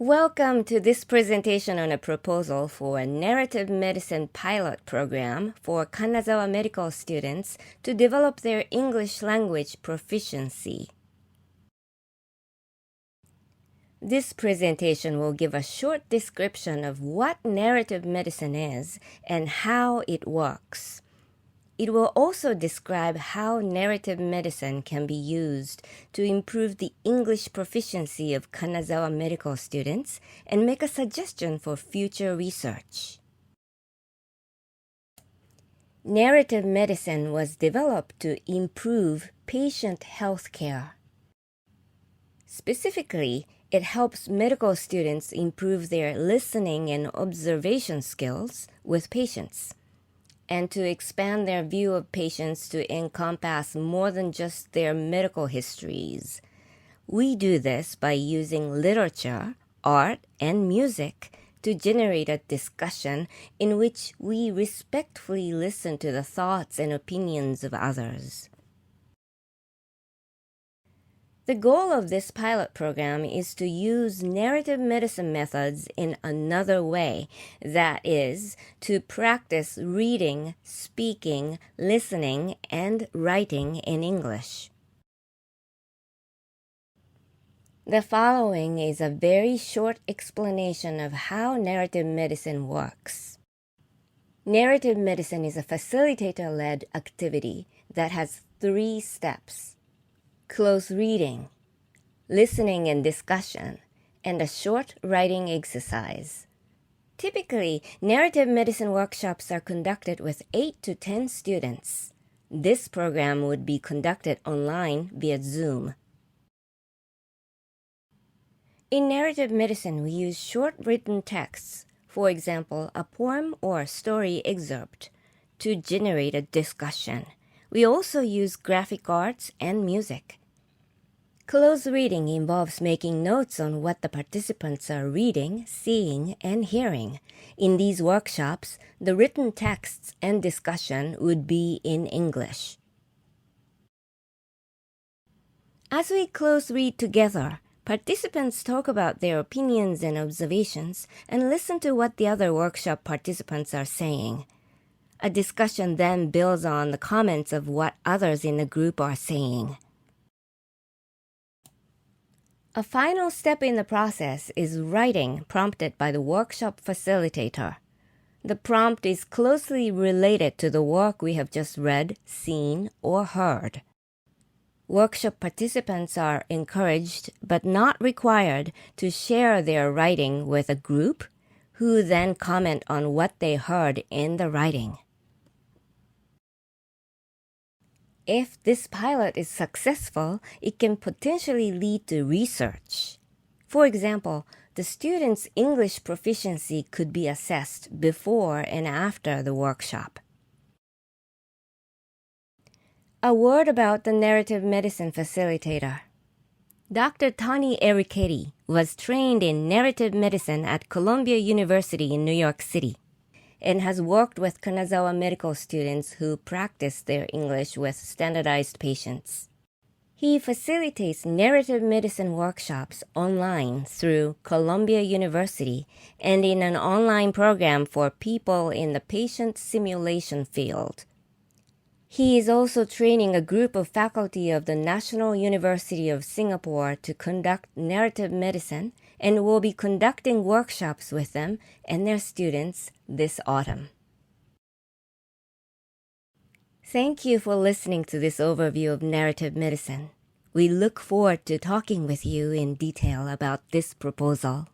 Welcome to this presentation on a proposal for a narrative medicine pilot program for Kanazawa medical students to develop their English language proficiency. This presentation will give a short description of what narrative medicine is and how it works. It will also describe how narrative medicine can be used to improve the English proficiency of Kanazawa medical students and make a suggestion for future research. Narrative medicine was developed to improve patient health care. Specifically, it helps medical students improve their listening and observation skills with patients, and to expand their view of patients to encompass more than just their medical histories. We do this by using literature, art, and music to generate a discussion in which we respectfully listen to the thoughts and opinions of others. The goal of this pilot program is to use narrative medicine methods in another way, that is, to practice reading, speaking, listening, and writing in English. The following is a very short explanation of how narrative medicine works. Narrative medicine is a facilitator-led activity that has 3 steps: close reading, listening and discussion, and a short writing exercise. Typically, narrative medicine workshops are conducted with 8 to 10 students. This program would be conducted online via Zoom. In narrative medicine, we use short written texts, for example, a poem or story excerpt, to generate a discussion. We also use graphic arts and music. Close reading involves making notes on what the participants are reading, seeing, and hearing. In these workshops, the written texts and discussion would be in English. As we close read together, participants talk about their opinions and observations and listen to what the other workshop participants are saying. A discussion then builds on the comments of what others in the group are saying. A final step in the process is writing prompted by the workshop facilitator. The prompt is closely related to the work we have just read, seen, or heard. Workshop participants are encouraged but not required to share their writing with a group, who then comment on what they heard in the writing. If this pilot is successful, it can potentially lead to research. For example, the students' English proficiency could be assessed before and after the workshop. A word about the narrative medicine facilitator. Dr. Tani Eriketti was trained in narrative medicine at Columbia University in New York City, and has worked with Kanazawa medical students who practice their English with standardized patients. He facilitates narrative medicine workshops online through Columbia University and in an online program for people in the patient simulation field. He is also training a group of faculty of the National University of Singapore to conduct narrative medicine, and will be conducting workshops with them and their students this autumn. Thank you for listening to this overview of narrative medicine. We look forward to talking with you in detail about this proposal.